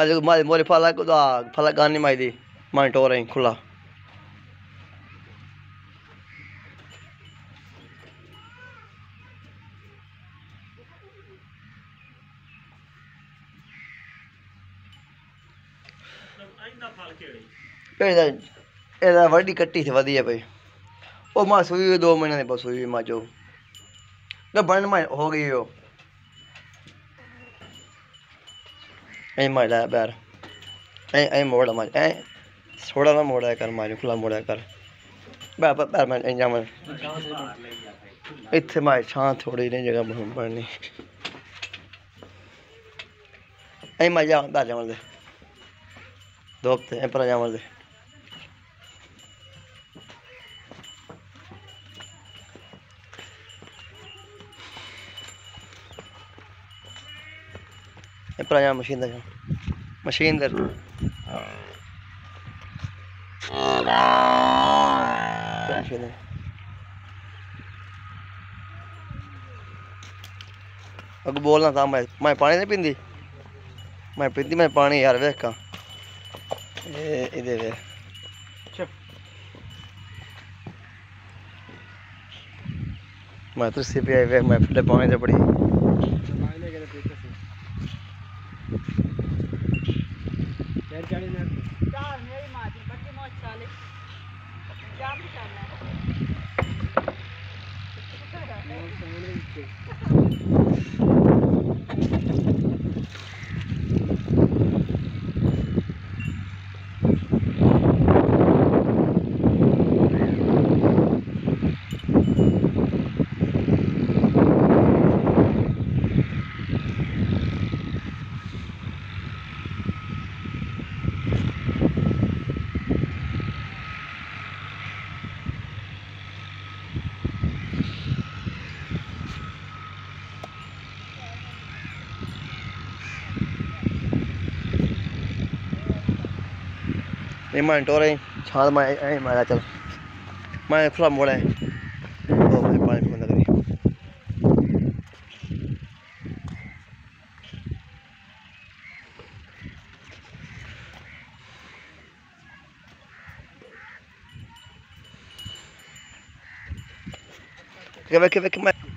मोरे फलक गानी माई दी मां टोर आई खुला वड्डी कट्टी थी वधी है भाई ओ मां सुई 2 महीने ने बस हुई मां जो न बन में हो गई हो ऐ मां बार ऐ मोड़ा मां ऐ थोड़ा ना मोड़ा कर मां खुला मोड़ा कर बार मैं ऐ जाम इत्थे मां छां थोड़ी नहीं जगह बननी ऐ मां जा बाहर जावन दे दो हफ्ते ऐ पर जावन दे पर मशीन दर अग बोलना था मैं पानी नहीं पींदी मैं पीती मैं पानी यार वेखा इधर मैं तो सिर्फ वे मैं फिर पानी से पड़ी मैं टोर आई छाल मैं चल मैं खुला मोड़ा है तो मैं पानी बंद करी मैं